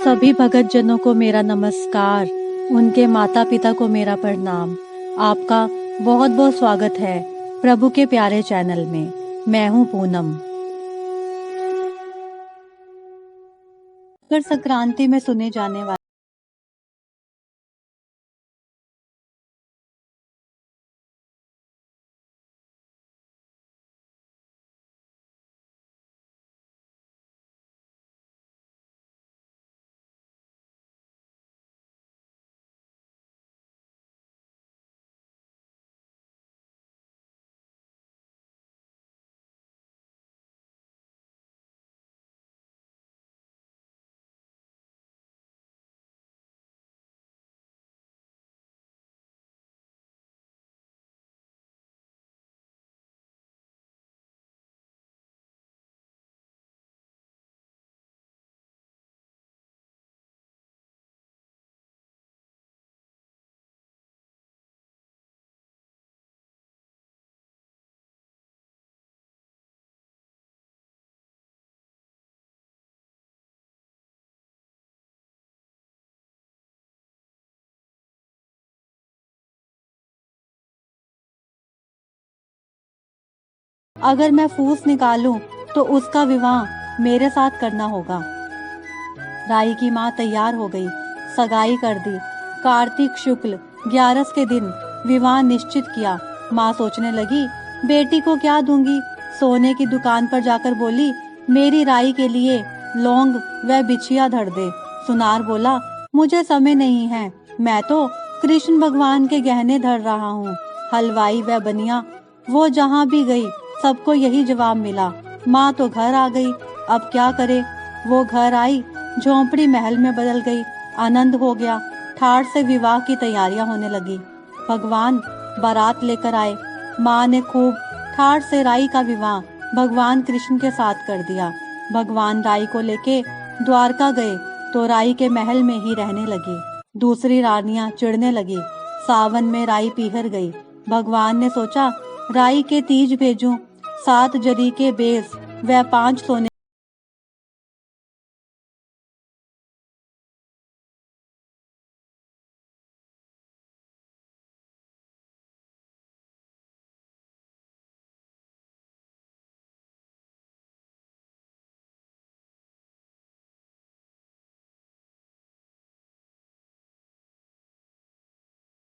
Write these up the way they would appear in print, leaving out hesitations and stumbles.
सभी भगत जनों को मेरा नमस्कार, उनके माता पिता को मेरा प्रणाम। आपका बहुत बहुत स्वागत है प्रभु के प्यारे चैनल में। मैं हूँ पूनम। मकर संक्रांति में सुने जाने वाले अगर मैं फूस निकालूं तो उसका विवाह मेरे साथ करना होगा। राई की माँ तैयार हो गई, सगाई कर दी। कार्तिक शुक्ल 11 के दिन विवाह निश्चित किया। माँ सोचने लगी, बेटी को क्या दूंगी। सोने की दुकान पर जाकर बोली, मेरी राई के लिए लौंग व बिछिया धर दे। सुनार बोला, मुझे समय नहीं है, मैं तो कृष्ण भगवान के गहने धर रहा हूँ। हलवाई व बनिया वो जहाँ भी गई सबको यही जवाब मिला। माँ तो घर आ गई, अब क्या करे। वो घर आई, झोंपड़ी महल में बदल गई। आनंद हो गया। ठाठ से विवाह की तैयारियां होने लगी। भगवान बारात लेकर आए। माँ ने खूब ठाठ से राई का विवाह भगवान कृष्ण के साथ कर दिया। भगवान राई को लेके द्वारका गए तो राई के महल में ही रहने लगी। दूसरी रानियां चिढ़ने लगी। सावन में राई पीहर गई। भगवान ने सोचा, राई के तीज भेजूं। 7 जरी के बेस व 5 सोने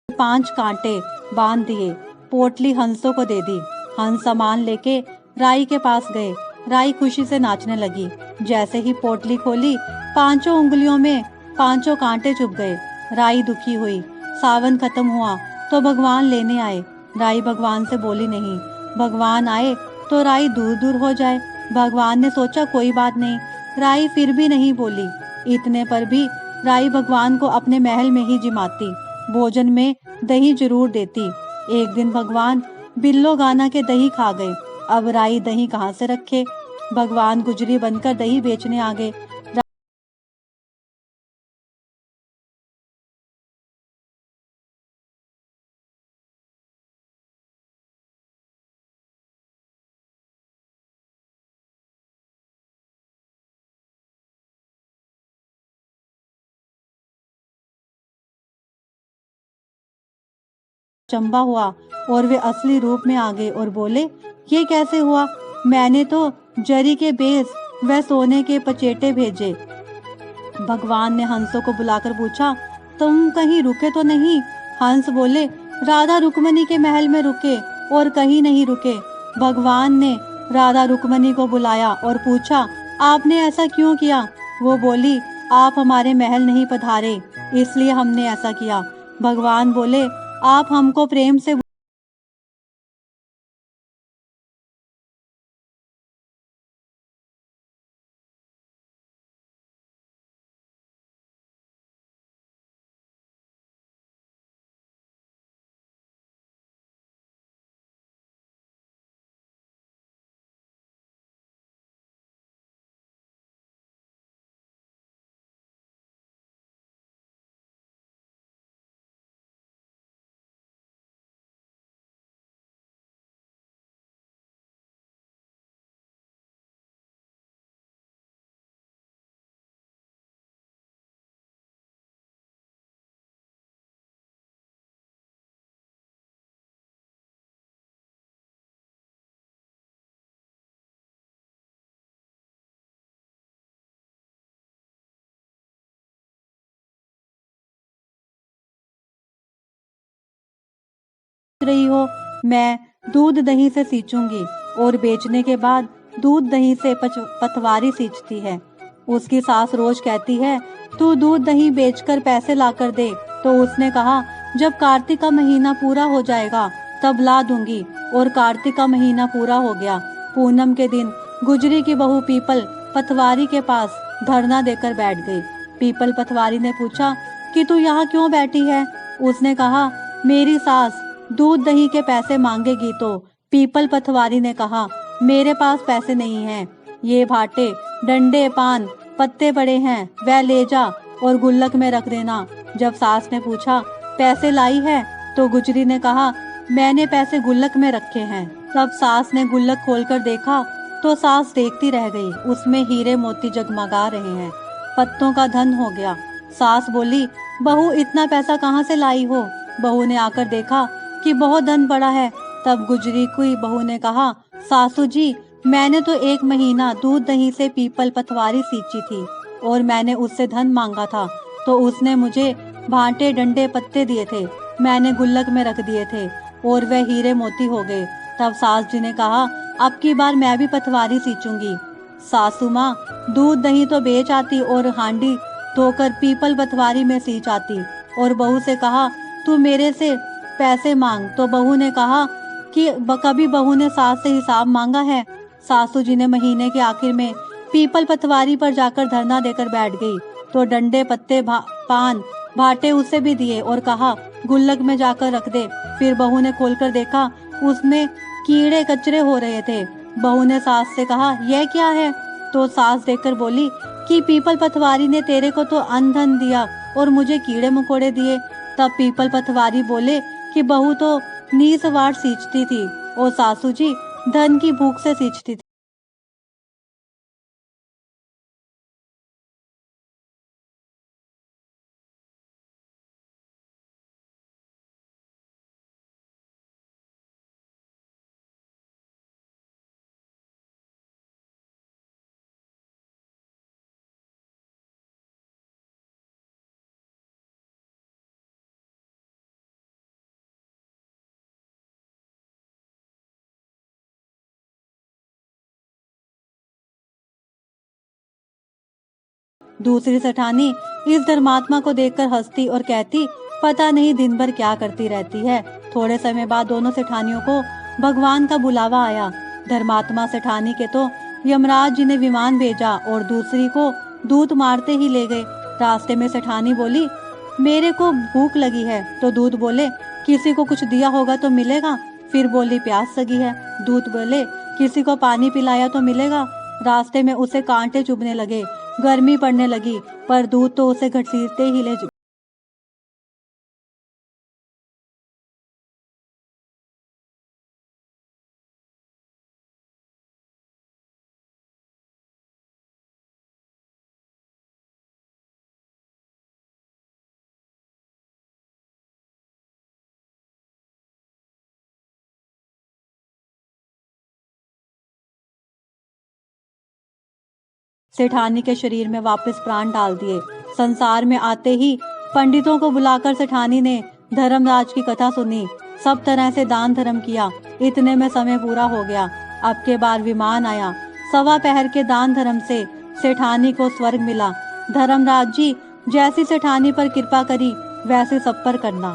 5 कांटे बांध दिए। पोटली हंसों को दे दी। हंस सामान लेके राई के पास गए। राई खुशी से नाचने लगी। जैसे ही पोटली खोली, 5 उंगलियों में 5 कांटे चुभ गए। राई दुखी हुई। सावन खत्म हुआ तो भगवान लेने आए। राई भगवान से बोली नहीं। भगवान आए तो राई दूर दूर हो जाए। भगवान ने सोचा, कोई बात नहीं। राई फिर भी नहीं बोली। इतने पर भी राई भगवान को अपने महल में ही जिमाती। भोजन में दही जरूर देती। एक दिन भगवान बिल्लो गाना के दही खा गए। अब राई दही कहाँ से रखे। भगवान गुजरी बनकर दही बेचने आ गए। 'चंबा हुआ और वे असली रूप में आ गए और बोले, ये कैसे हुआ। मैंने तो जरी के बेस व सोने के पचेटे भेजे। भगवान ने हंसों को बुलाकर पूछा, तुम कहीं रुके तो नहीं। हंस बोले, राधा रुक्मणी के महल में रुके और कहीं नहीं रुके। भगवान ने राधा रुक्मणी को बुलाया और पूछा, आपने ऐसा क्यों किया। वो बोली, आप हमारे महल नहीं पधारे, इसलिए हमने ऐसा किया। भगवान बोले, आप हमको प्रेम से रही हो, मैं दूध दही से सींचूंगी और बेचने के बाद दूध दही से पतवारी सींचती है। उसकी सास रोज कहती है, तू दूध दही बेचकर पैसे लाकर दे। तो उसने कहा, जब कार्तिक का महीना पूरा हो जाएगा तब ला दूंगी। और कार्तिक का महीना पूरा हो गया। पूनम के दिन गुजरी की बहू पीपल पतवारी के पास धरना देकर बैठ गई। पीपल पतवारी ने पूछा कि तू यहाँ क्यों बैठी है? उसने कहा, मेरी सास दूध दही के पैसे मांगेगी। तो पीपल पतवारी ने कहा, मेरे पास पैसे नहीं हैं। ये भाटे, डंडे, पान, पत्ते पड़े हैं, वह ले जा और गुल्लक में रख देना। जब सास ने पूछा, पैसे लाई है? तो गुजरी ने कहा, मैंने पैसे गुल्लक में रखे हैं। तब सास ने गुल्लक खोलकर देखा तो सास देखती रह गई। उसमें हीरे मोती जगमगा रहे हैं। पत्तों का धन हो गया। सास बोली, बहू इतना पैसा कहाँ से लाई हो? बहू ने आकर देखा कि बहुत धन पड़ा है। तब गुजरी की बहू ने कहा, सासू जी, मैंने तो 1 महीना दूध दही से पीपल पतवारी सींची थी और मैंने उससे धन मांगा था, तो उसने मुझे भांटे, डंडे, पत्ते दिए थे। मैंने गुल्लक में रख दिए थे और वह हीरे मोती हो गए। तब सास जी ने कहा, अब की बार मैं भी पतवारी सींचूंगी। सासू माँ दूध दही तो बेच आती और हांडी धोकर पीपल पतवारी में सींच आती। और बहू से कहा, तू मेरे से पैसे मांग। तो बहू ने कहा कि कभी बहू ने सास से हिसाब मांगा है? सासू जी ने महीने के आखिर में पीपल पतवारी पर जाकर धरना देकर बैठ गई। तो डंडे, पत्ते, पान, भाटे उसे भी दिए और कहा, गुल्लक में जाकर रख दे। फिर बहू ने खोलकर देखा, उसमें कीड़े कचरे हो रहे थे। बहू ने सास से कहा, यह क्या है? तो सास देखकर बोली कि पीपल पतवारी ने तेरे को तो अन्न धन दिया और मुझे कीड़े मकोड़े दिए। तब पीपल पतवारी बोले कि बहू तो नीसवार सींचती थी और सासू जी धन की भूख से सींचती थी। दूसरी सेठानी इस धर्मात्मा को देखकर हंसती और कहती, पता नहीं दिन भर क्या करती रहती है। थोड़े समय बाद दोनों सेठानियों को भगवान का बुलावा आया। धर्मात्मा सेठानी के तो यमराज जी ने विमान भेजा और दूसरी को दूत मारते ही ले गए। रास्ते में सेठानी बोली, मेरे को भूख लगी है। तो दूत बोले, किसी को कुछ दिया होगा तो मिलेगा। फिर बोली, प्यास लगी है। दूत बोले, किसी को पानी पिलाया तो मिलेगा। रास्ते में उसे कांटे चुभने लगे, गर्मी पड़ने लगी, पर दूध तो उसे घसीटते ही ले सेठानी के शरीर में वापस प्राण डाल दिए। संसार में आते ही पंडितों को बुलाकर सेठानी ने धर्मराज की कथा सुनी। सब तरह से दान धर्म किया। इतने में समय पूरा हो गया। अब के बार विमान आया। 1.25 के दान धर्म से सेठानी को स्वर्ग मिला। धर्मराज जी, जैसी सेठानी पर कृपा करी वैसे सब पर करना।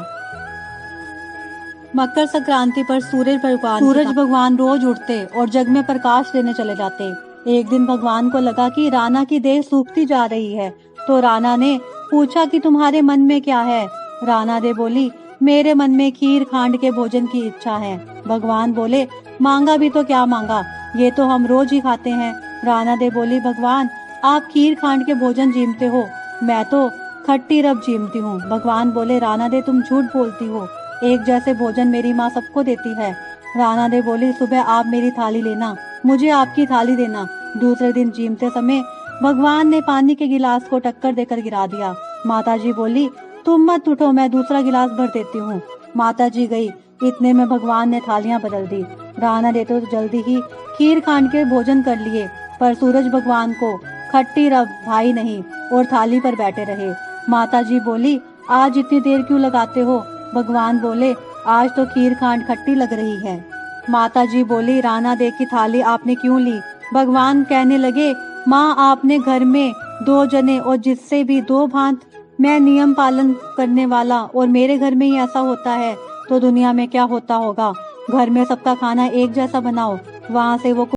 मकर संक्रांति पर सूरज भगवान रोज उठते और जग में प्रकाश देने चले जाते। एक दिन भगवान को लगा कि राणा की देह सूखती जा रही है। तो राणा ने पूछा कि तुम्हारे मन में क्या है? राणा दे बोली, मेरे मन में खीर खांड के भोजन की इच्छा है। भगवान बोले, मांगा भी तो क्या मांगा, ये तो हम रोज ही खाते हैं। राणा दे बोली, भगवान आप खीर खांड के भोजन जीमते हो, मैं तो खट्टी रब जीमती हूँ। भगवान बोले, राणा दे तुम झूठ बोलती हो, एक जैसे भोजन मेरी माँ सबको देती है। राणा दे बोली, सुबह आप मेरी थाली लेना, मुझे आपकी थाली देना। दूसरे दिन जीमते समय भगवान ने पानी के गिलास को टक्कर देकर गिरा दिया। माताजी बोली, तुम मत उठो, मैं दूसरा गिलास भर देती हूँ। माताजी गई। इतने में भगवान ने थालियां बदल दी। राणा दे तो जल्दी ही खीर खांड के भोजन कर लिए, पर सूरज भगवान को खट्टी रब भाई नहीं और थाली पर बैठे रहे। माताजी बोली, आज इतनी देर क्यों लगाते हो? भगवान बोले, आज तो खीर खांड खट्टी लग रही है। माता जी बोली, राना दे की थाली आपने क्यों ली? भगवान कहने लगे, माँ आपने घर में 2 जने और जिससे भी 2 भांत, मैं नियम पालन करने वाला और मेरे घर में ही ऐसा होता है तो दुनिया में क्या होता होगा। घर में सबका खाना एक जैसा बनाओ। वहां से वो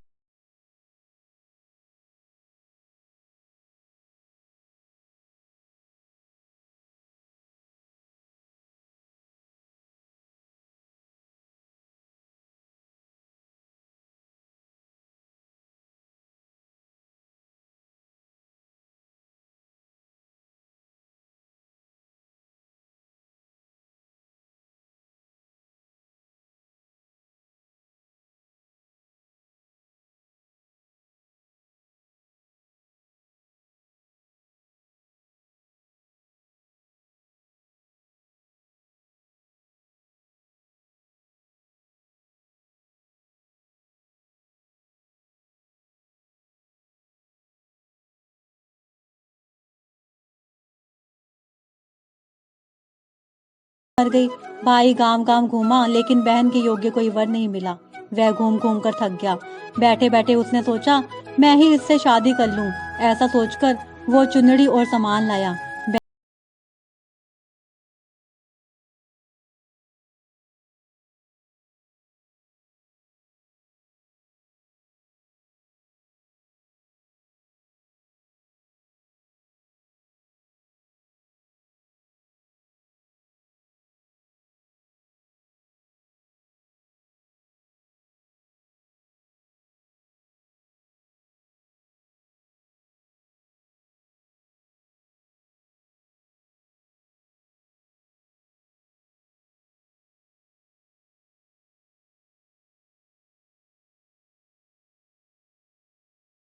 मर गई। भाई गांव गांव घूमा लेकिन बहन के योग्य कोई वर नहीं मिला। वह घूम घूम कर थक गया। बैठे बैठे उसने सोचा, मैं ही इससे शादी कर लूं। ऐसा सोचकर वो चुनरी और सामान लाया।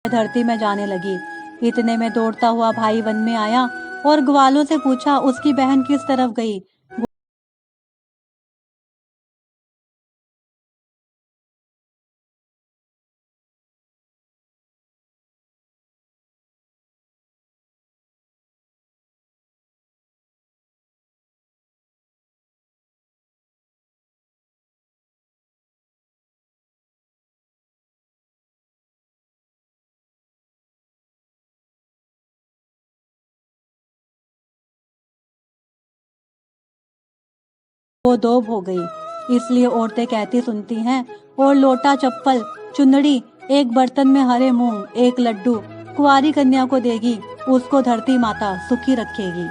धरती में जाने लगी। इतने में दौड़ता हुआ भाई वन में आया और ग्वालों से पूछा उसकी बहन किस तरफ गई। वो दोब हो गई। इसलिए औरतें कहती सुनती हैं, और लोटा चप्पल चुनड़ी एक बर्तन में हरे मूंग एक लड्डू कुंवारी कन्या को देगी, उसको धरती माता सुखी रखेगी।